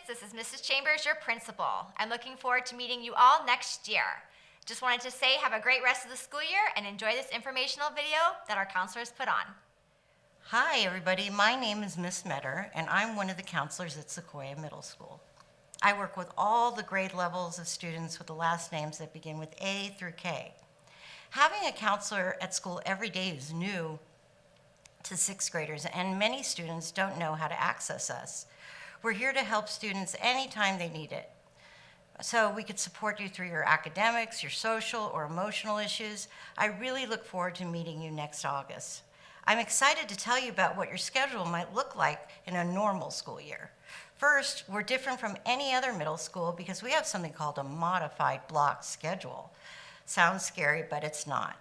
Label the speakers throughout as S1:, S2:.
S1: This is Mrs. Chambers, your principal. I'm looking forward to meeting you all next year. Just wanted to say have a great rest of the school year and enjoy this informational video that our counselors put on.
S2: Hi, everybody. My name is Miss Metter, and I'm one of the counselors at Sequoia Middle School. I work with all the grade levels of students with the last names that begin with A through K. Having a counselor at school every day is new to sixth graders, and many students don't know how to access us. We're here to help students anytime they need it. So we could support you through your academics, your social or emotional issues. I really look forward to meeting you next August. I'm excited to tell you about what your schedule might look like in a normal school year. First, we're different from any other middle school because we have something called a modified block schedule. Sounds scary, but it's not.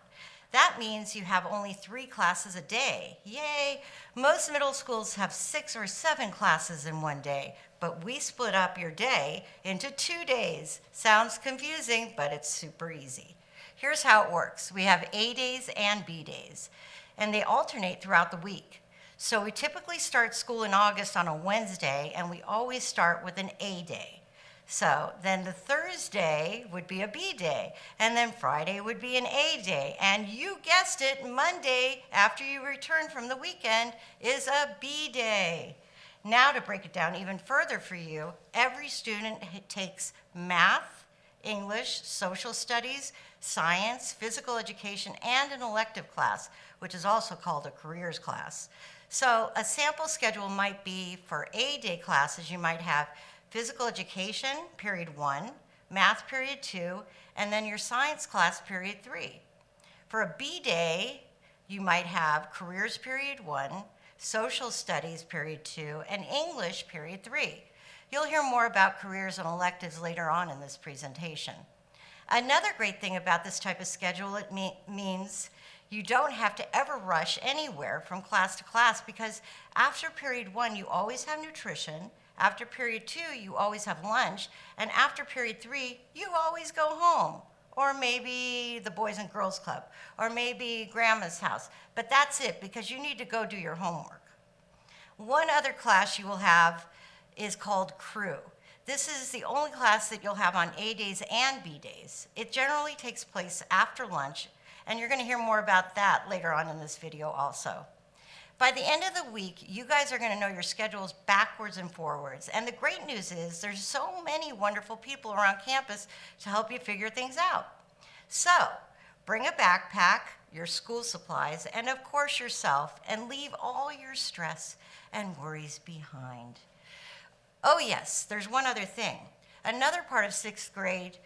S2: That means you have only 3 classes a day. Yay! Most middle schools have 6 or 7 classes in one day, but we split up your day into 2 days. Sounds confusing, but it's super easy. Here's how it works. We have A days and B days, and they alternate throughout the week. So we typically start school in August on a Wednesday, and we always start with an A day. So then the Thursday would be a B day, and then Friday would be an A day, and you guessed it, Monday, after you return from the weekend, is a B day. Now to break it down even further for you, every student takes math, English, social studies, science, physical education, and an elective class, which is also called a careers class. So a sample schedule might be for A day classes, you might have physical education, period 1, math, period 2, and then your science class, period 3. For a B day, you might have careers, period 1, social studies, period 2, and English, period 3. You'll hear more about careers and electives later on in this presentation. Another great thing about this type of schedule, it means you don't have to ever rush anywhere from class to class because after period 1, you always have nutrition. After period 2, you always have lunch, and after period 3, you always go home, or maybe the Boys and Girls Club, or maybe Grandma's house. But that's it, because you need to go do your homework. One other class you will have is called Crew. This is the only class that you'll have on A days and B days. It generally takes place after lunch, and you're going to hear more about that later on in this video also. By the end of the week, you guys are going to know your schedules backwards and forwards. And the great news is there's so many wonderful people around campus to help you figure things out. So bring a backpack, your school supplies, and of course yourself, and leave all your stress and worries behind. Oh yes, there's one other thing. Another part of 6th grade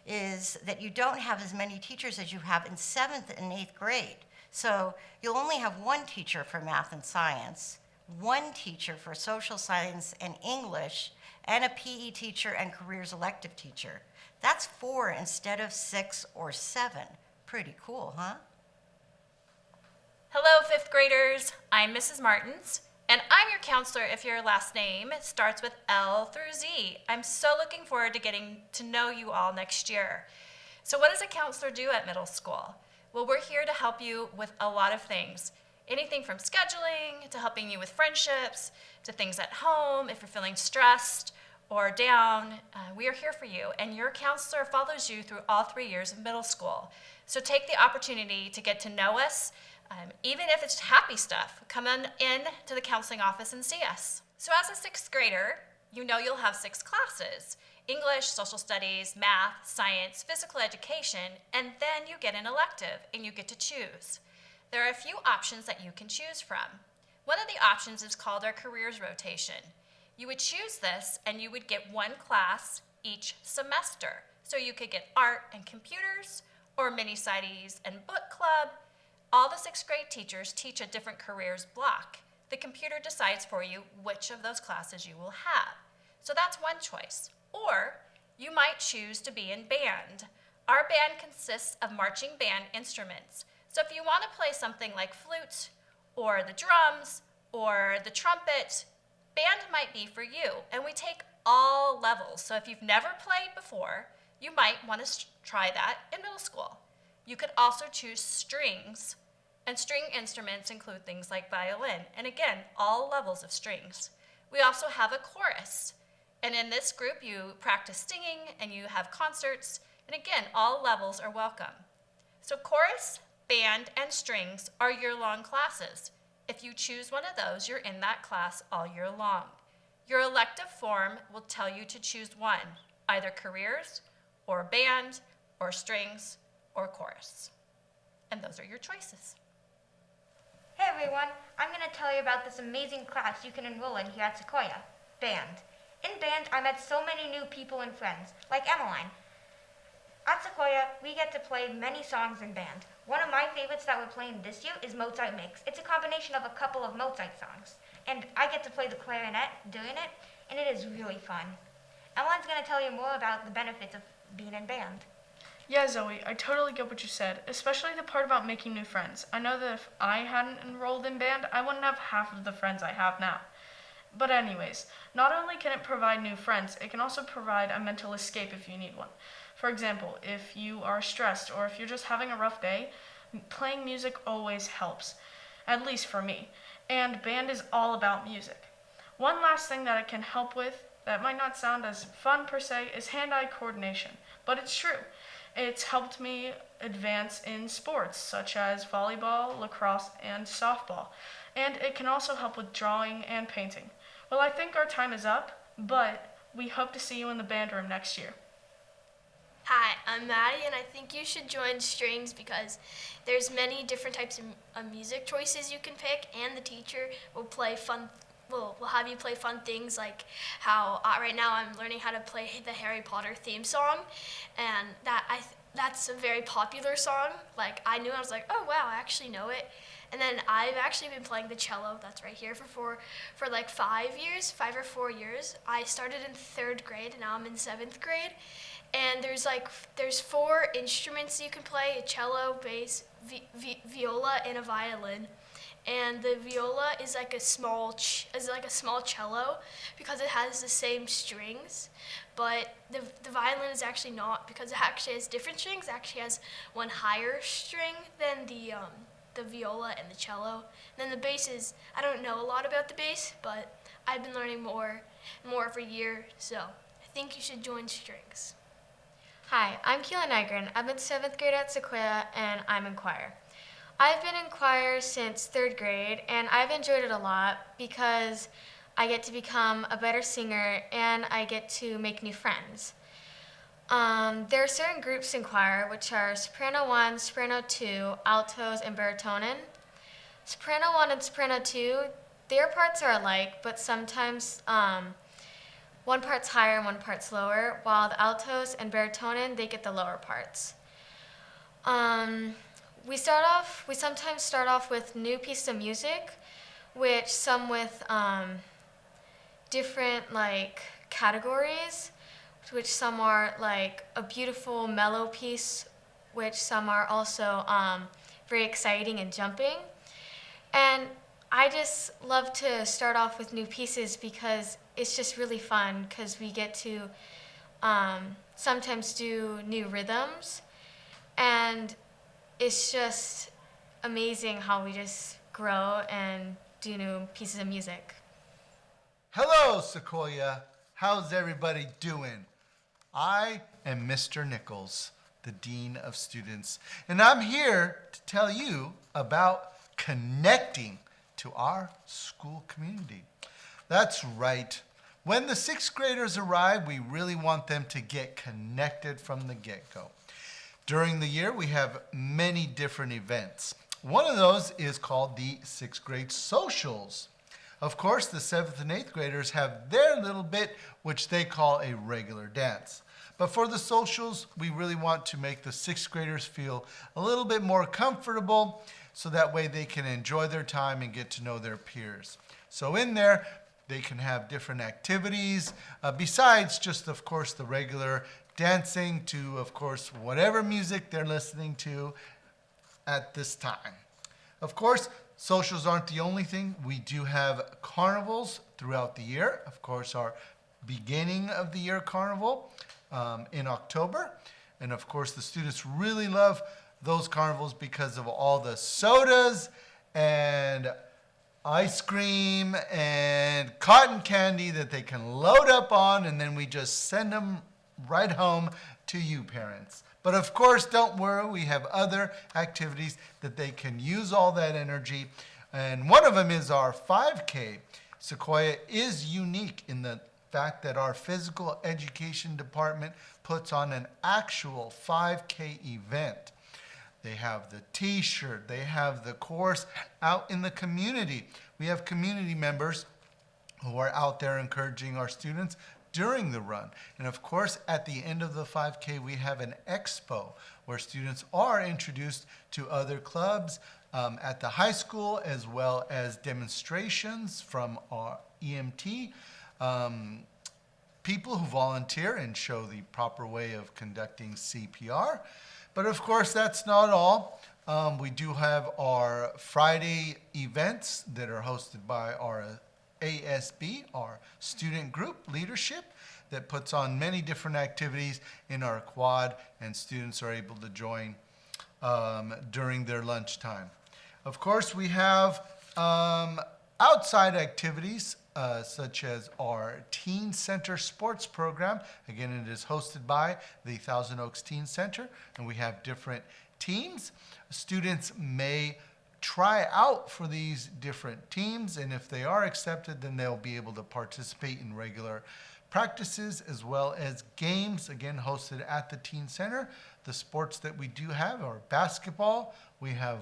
S2: is that you don't have as many teachers as you have in 7th and 8th grade. So you'll only have 1 teacher for math and science, 1 teacher for social science and English, and a PE teacher and careers elective teacher. That's 4 instead of 6 or 7. Pretty cool, huh?
S3: Hello, 5th graders. I'm Mrs. Martins, and I'm your counselor if your last name starts with L through Z. I'm so looking forward to getting to know you all next year. So what does a counselor do at middle school? Well, we're here to help you with a lot of things. Anything from scheduling, to helping you with friendships, to things at home, if you're feeling stressed or down, we are here for you. And your counselor follows you through all 3 years of middle school. So take the opportunity to get to know us, even if it's happy stuff. Come on in to the counseling office and see us. So as a 6th grader, you know you'll have 6 classes. English, social studies, math, science, physical education, and then you get an elective and you get to choose. There are a few options that you can choose from. One of the options is called our careers rotation. You would choose this and you would get 1 class each semester. So you could get art and computers, or mini studies and book club. All the 6th grade teachers teach a different careers block. The computer decides for you which of those classes you will have. So that's one choice. Or you might choose to be in band. Our band consists of marching band instruments. So if you want to play something like flute, or the drums, or the trumpet, band might be for you. And we take all levels. So if you've never played before, you might want to try that in middle school. You could also choose strings, and string instruments include things like violin. And again, all levels of strings. We also have a chorus. And in this group, you practice singing and you have concerts. And again, all levels are welcome. So chorus, band, and strings are year-long classes. If you choose one of those, you're in that class all year long. Your elective form will tell you to choose one, either careers, or band, or strings, or chorus. And those are your choices.
S4: Hey everyone, I'm going to tell you about this amazing class you can enroll in here at Sequoia, band. In band, I met so many new people and friends, like Emmeline. At Sequoia, we get to play many songs in band. One of my favorites that we're playing this year is Mozart Mix. It's a combination of a couple of Mozart songs, and I get to play the clarinet during it, and it is really fun. Emmeline's going to tell you more about the benefits of being in band.
S5: Yeah, Zoe, I totally get what you said, especially the part about making new friends. I know that if I hadn't enrolled in band, I wouldn't have half of the friends I have now. But anyways, not only can it provide new friends, it can also provide a mental escape if you need one. For example, if you are stressed or if you're just having a rough day, playing music always helps, at least for me. And band is all about music. One last thing that it can help with, that might not sound as fun per se, is hand-eye coordination, but it's true. It's helped me advance in sports such as volleyball, lacrosse, and softball. And it can also help with drawing and painting. Well, I think our time is up, but we hope to see you in the band room next year.
S6: Hi, I'm Maddie, and I think you should join strings because there's many different types of music choices you can pick, and the teacher will will have you play fun things like how right now I'm learning how to play the Harry Potter theme song, and that's a very popular song. Like I knew, I was like, oh wow, I actually know it. And then I've actually been playing the cello, that's right here, for like 5 or 4 years. I started in 3rd grade, and now I'm in 7th grade. And there's 4 instruments you can play: a cello, bass, viola, and a violin. And the viola is like a small cello because it has the same strings, but the violin is actually not, because it actually has different strings. It actually has one higher string than the viola and the cello. And then the bass is, I don't know a lot about the bass, but I've been learning more every year, so I think you should join strings.
S7: Hi, I'm Keelan Nygren. I'm in 7th grade at Sequoia, and I'm in choir. I've been in choir since 3rd grade, and I've enjoyed it a lot because I get to become a better singer and I get to make new friends. There are certain groups in choir, which are soprano 1, soprano 2, altos, and baritone. Soprano 1 and soprano 2, their parts are alike, but sometimes one part's higher and one part's lower, while the altos and baritone, they get the lower parts. We sometimes start off with new pieces of music, which some with different categories, which some are like a beautiful mellow piece, which some are also very exciting and jumping. And I just love to start off with new pieces because it's just really fun, because we get to sometimes do new rhythms, and it's just amazing how we just grow and do new pieces of music.
S8: Hello, Sequoia. How's everybody doing? I am Mr. Nichols, the Dean of Students, and I'm here to tell you about connecting to our school community. That's right. When the 6th graders arrive, we really want them to get connected from the get-go. During the year, we have many different events. One of those is called the 6th grade socials. Of course, the 7th and 8th graders have their little bit, which they call a regular dance. But for the socials, we really want to make the 6th graders feel a little bit more comfortable, so that way they can enjoy their time and get to know their peers. So in there, they can have different activities, besides just, of course, the regular dancing to, of course, whatever music they're listening to at this time. Of course, socials aren't the only thing. We do have carnivals throughout the year. Of course, our beginning of the year carnival in October. And of course, the students really love those carnivals because of all the sodas and ice cream and cotton candy that they can load up on, and then we just send them right home to you, parents. But of course, don't worry, we have other activities that they can use all that energy. And one of them is our 5K. Sequoia is unique in the fact that our physical education department puts on an actual 5K event. They have the t-shirt, they have the course out in the community. We have community members who are out there encouraging our students during the run. And of course, at the end of the 5K, we have an expo where students are introduced to other clubs at the high school, as well as demonstrations from our EMT people who volunteer and show the proper way of conducting CPR. But of course, that's not all. We do have our Friday events that are hosted by our ASB, our student group leadership, that puts on many different activities in our quad, and students are able to join during their lunchtime. Of course, we have outside activities such as our Teen Center Sports Program. Again, it is hosted by the Thousand Oaks Teen Center, and we have different teams. Students may try out for these different teams, and if they are accepted, then they'll be able to participate in regular practices as well as games, again hosted at the Teen Center. The sports that we do have are basketball, we have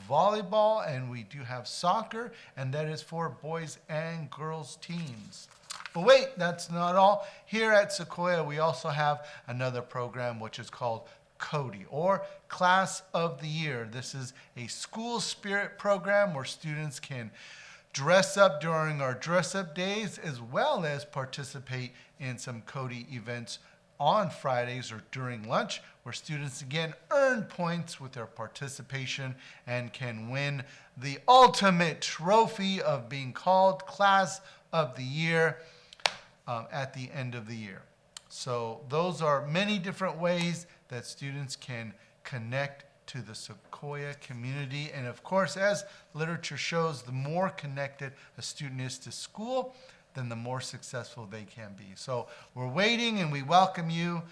S8: volleyball, and we do have soccer, and that is for boys and girls teams. But wait, that's not all. Here at Sequoia, we also have another program which is called CODI, or Class of the Year. This is a school spirit program where students can dress up during our dress-up days, as well as participate in some CODI events on Fridays or during lunch, where students again earn points with their participation and can win the ultimate trophy of being called Class of the Year at the end of the year. So those are many different ways that students can connect to the Sequoia community. And of course, as literature shows, the more connected a student is to school, then the more successful they can be. So we're waiting, and we welcome you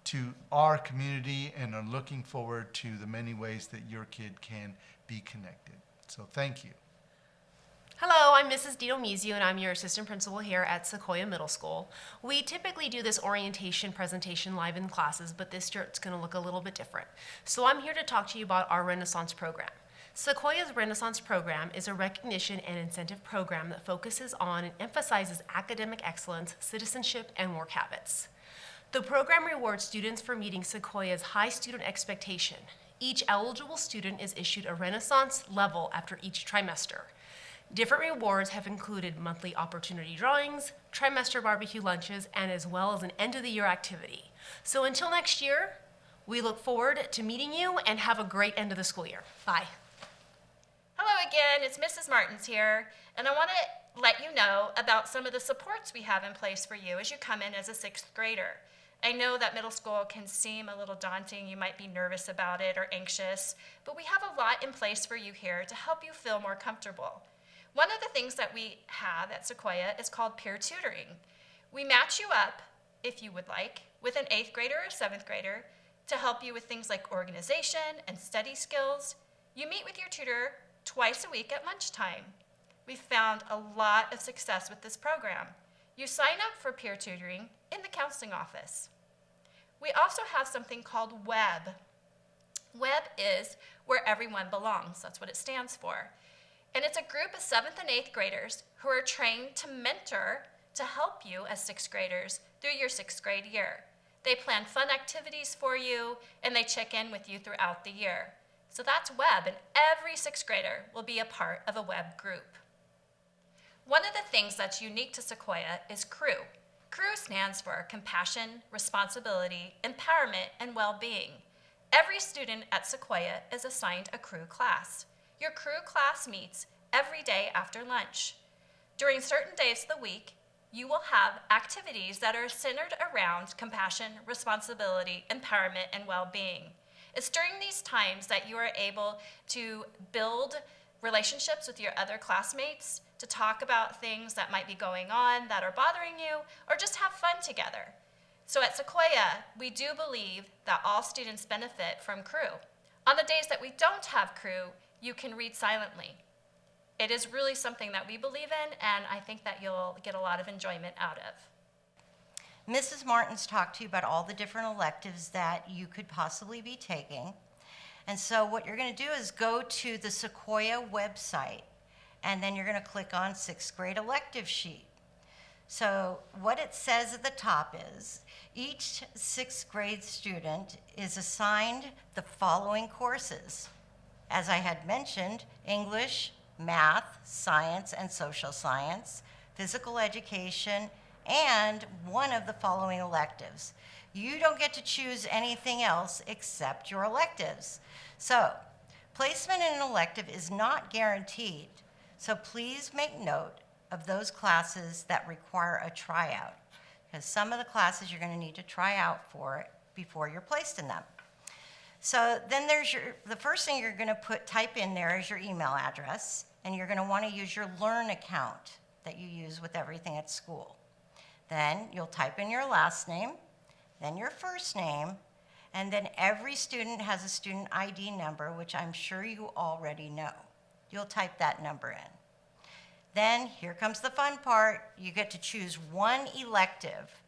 S8: to our community and are looking forward to the many ways that your kid can be connected. So thank you.
S9: Hello, I'm Mrs. Dito Mizio, and I'm your assistant principal here at Sequoia Middle School. We typically do this orientation presentation live in classes, but this year it's going to look a little bit different. So I'm here to talk to you about our Renaissance program. Sequoia's Renaissance program is a recognition and incentive program that focuses on and emphasizes academic excellence, citizenship, and work habits. The program rewards students for meeting Sequoia's high student expectation. Each eligible student is issued a Renaissance level after each trimester. Different rewards have included monthly opportunity drawings, trimester barbecue lunches, and as well as an end-of-the-year activity. So until next year, we look forward to meeting you, and have a great end of the school year. Bye.
S3: Hello again, it's Mrs. Martins here, and I want to let you know about some of the supports we have in place for you as you come in as a 6th grader. I know that middle school can seem a little daunting, you might be nervous about it or anxious, but we have a lot in place for you here to help you feel more comfortable. One of the things that we have at Sequoia is called peer tutoring. We match you up, if you would like, with an 8th grader or 7th grader to help you with things like organization and study skills. You meet with your tutor twice a week at lunchtime. We've found a lot of success with this program. You sign up for peer tutoring in the counseling office. We also have something called WEB. WEB is where everyone belongs. That's what it stands for. And it's a group of 7th and 8th graders who are trained to mentor to help you as 6th graders through your 6th grade year. They plan fun activities for you, and they check in with you throughout the year. So that's WEB, and every 6th grader will be a part of a WEB group. One of the things that's unique to Sequoia is CREW. CREW stands for Compassion, Responsibility, Empowerment, and Well-Being. Every student at Sequoia is assigned a CREW class. Your CREW class meets every day after lunch. During certain days of the week, you will have activities that are centered around compassion, responsibility, empowerment, and well-being. It's during these times that you are able to build relationships with your other classmates, to talk about things that might be going on that are bothering you, or just have fun together. So at Sequoia, we do believe that all students benefit from crew. On the days that we don't have crew, you can read silently. It is really something that we believe in, and I think that you'll get a lot of enjoyment out of.
S2: Mrs. Martin's talked to you about all the different electives that you could possibly be taking. And so what you're going to do is go to the Sequoia website, and then you're going to click on 6th grade elective sheet. So what it says at the top is, each 6th grade student is assigned the following courses. As I had mentioned, English, math, science, and social science, physical education, and one of the following electives. You don't get to choose anything else except your electives. So, placement in an elective is not guaranteed, so please make note of those classes that require a tryout, because some of the classes you're going to need to try out for before you're placed in them. So then there's the first thing you're going to type in there is your email address, and you're going to want to use your Learn account that you use with everything at school. Then you'll type in your last name, then your first name, and then every student has a student ID number, which I'm sure you already know. You'll type that number in. Then here comes the fun part. You get to choose one elective.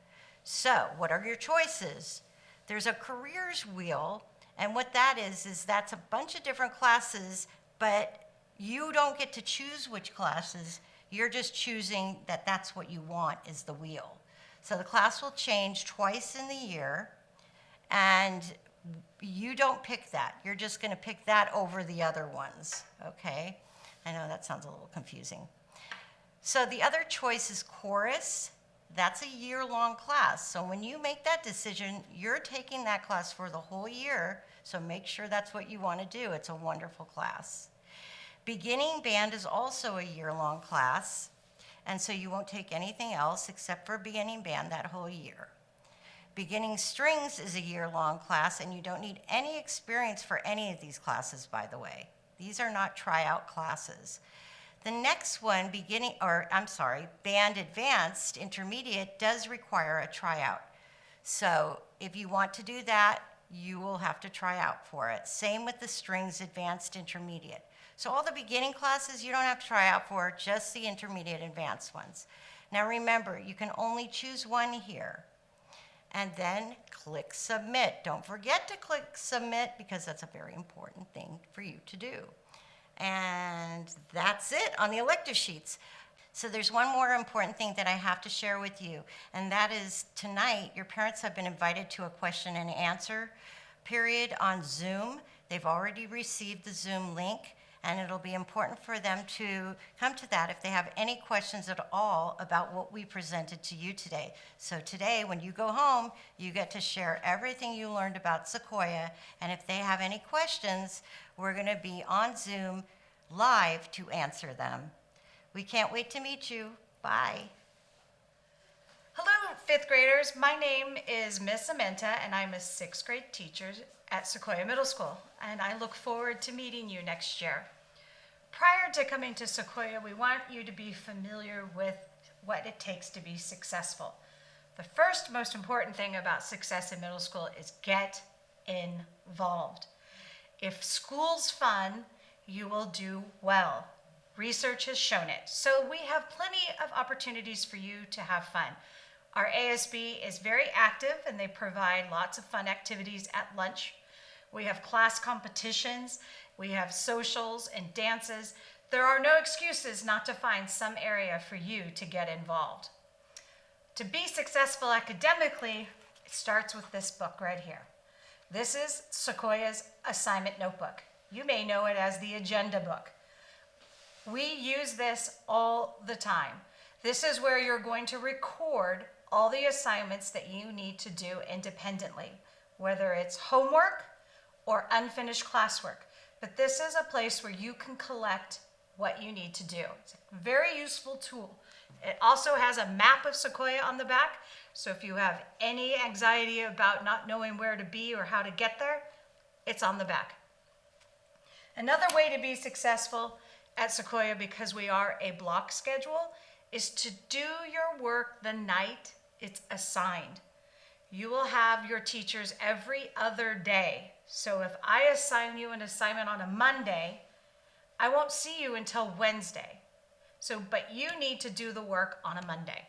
S2: So what are your choices? There's a careers wheel, and what that is that's a bunch of different classes, but you don't get to choose which classes. You're just choosing that that's what you want is the wheel. So the class will change twice in the year, and you don't pick that. You're just going to pick that over the other ones, okay? I know that sounds a little confusing. So the other choice is chorus. That's a year-long class. So when you make that decision, you're taking that class for the whole year, so make sure that's what you want to do. It's a wonderful class. Beginning band is also a year-long class, and so you won't take anything else except for beginning band that whole year. Beginning strings is a year-long class, and you don't need any experience for any of these classes, by the way. These are not tryout classes. The next one, band advanced intermediate, does require a tryout. So if you want to do that, you will have to try out for it. Same with the strings advanced intermediate. So all the beginning classes you don't have to try out for, just the intermediate advanced ones. Now remember, you can only choose one here. And then click submit. Don't forget to click submit, because that's a very important thing for you to do. And that's it on the elective sheets. So there's one more important thing that I have to share with you, and that is tonight your parents have been invited to a question and answer period on Zoom. They've already received the Zoom link, and it'll be important for them to come to that if they have any questions at all about what we presented to you today. So today, when you go home, you get to share everything you learned about Sequoia, and if they have any questions, we're going to be on Zoom live to answer them. We can't wait to meet you. Bye.
S10: Hello, 5th graders. My name is Miss Amenta, and I'm a 6th grade teacher at Sequoia Middle School, and I look forward to meeting you next year. Prior to coming to Sequoia, we want you to be familiar with what it takes to be successful. The first most important thing about success in middle school is get involved. If school's fun, you will do well. Research has shown it. So we have plenty of opportunities for you to have fun. Our ASB is very active, and they provide lots of fun activities at lunch. We have class competitions, we have socials and dances. There are no excuses not to find some area for you to get involved. To be successful academically, it starts with this book right here. This is Sequoia's assignment notebook. You may know it as the agenda book. We use this all the time. This is where you're going to record all the assignments that you need to do independently, whether it's homework or unfinished classwork. But this is a place where you can collect what you need to do. It's a very useful tool. It also has a map of Sequoia on the back, so if you have any anxiety about not knowing where to be or how to get there, it's on the back. Another way to be successful at Sequoia, because we are a block schedule, is to do your work the night it's assigned. You will have your teachers every other day. So if I assign you an assignment on a Monday, I won't see you until Wednesday. But you need to do the work on a Monday.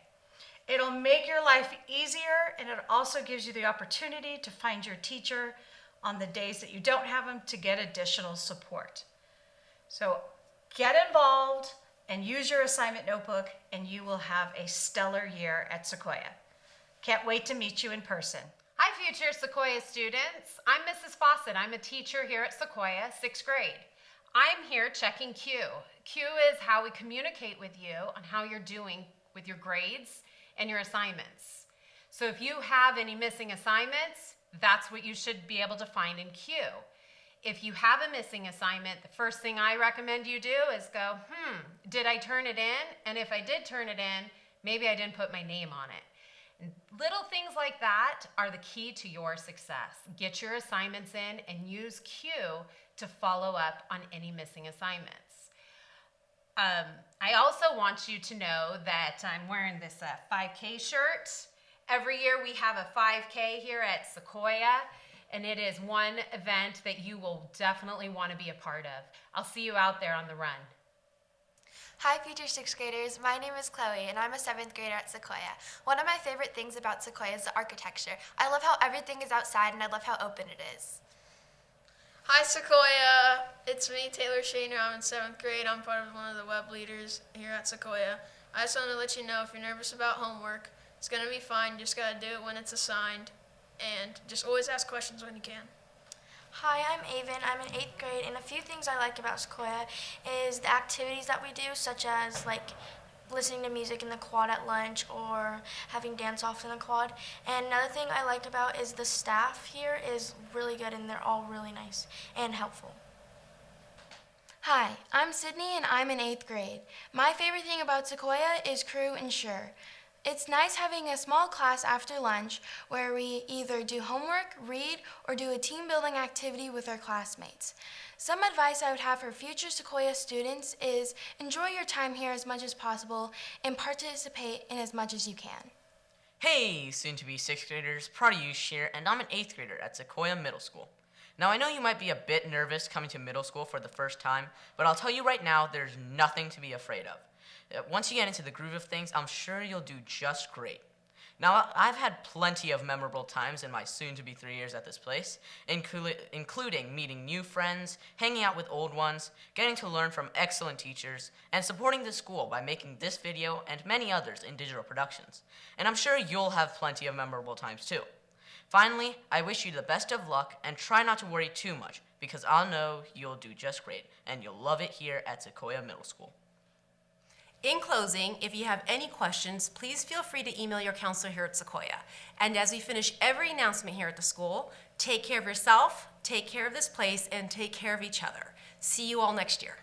S10: It'll make your life easier, and it also gives you the opportunity to find your teacher on the days that you don't have them to get additional support. So get involved and use your assignment notebook, and you will have a stellar year at Sequoia. Can't wait to meet you in person.
S9: Hi, future Sequoia students. I'm Mrs. Fawcett. I'm a teacher here at Sequoia, 6th grade. I'm here checking Q. Q is how we communicate with you on how you're doing with your grades and your assignments. So if you have any missing assignments, that's what you should be able to find in Q. If you have a missing assignment, the first thing I recommend you do is go, did I turn it in? And if I did turn it in, maybe I didn't put my name on it. And little things like that are the key to your success. Get your assignments in and use Q to follow up on any missing assignments. I also want you to know that I'm wearing this 5K shirt. Every year we have a 5K here at Sequoia, and it is one event that you will definitely want to be a part of. I'll see you out there on the run.
S11: Hi, future 6th graders. My name is Chloe, and I'm a 7th grader at Sequoia. One of my favorite things about Sequoia is the architecture. I love how everything is outside, and I love how open it is.
S6: Hi, Sequoia. It's me, Taylor Shaner. I'm in 7th grade. I'm part of one of the web leaders here at Sequoia. I just want to let you know, if you're nervous about homework, it's going to be fine. You just got to do it when it's assigned, and just always ask questions when you can.
S11: Hi, I'm Avon. I'm in 8th grade, and a few things I like about Sequoia is the activities that we do, such as listening to music in the quad at lunch or having dance-off in the quad. And another thing I like about is the staff here is really good, and they're all really nice and helpful. Hi, I'm Sydney, and I'm in 8th grade. My favorite thing about Sequoia is Crew and Sure. It's nice having a small class after lunch where we either do homework, read, or do a team-building activity with our classmates. Some advice I would have for future Sequoia students is enjoy your time here as much as possible and participate in as much as you can.
S12: Hey, soon-to-be 6th graders, proud of you here, and I'm an 8th grader at Sequoia Middle School. Now, I know you might be a bit nervous coming to middle school for the first time, but I'll tell you right now, there's nothing to be afraid of. Once you get into the groove of things, I'm sure you'll do just great. Now, I've had plenty of memorable times in my soon-to-be 3 years at this place, including meeting new friends, hanging out with old ones, getting to learn from excellent teachers, and supporting the school by making this video and many others in digital productions. And I'm sure you'll have plenty of memorable times too. Finally, I wish you the best of luck and try not to worry too much, because I'll know you'll do just great, and you'll love it here at Sequoia Middle School.
S9: In closing, if you have any questions, please feel free to email your counselor here at Sequoia. And as we finish every announcement here at the school, take care of yourself, take care of this place, and take care of each other. See you all next year.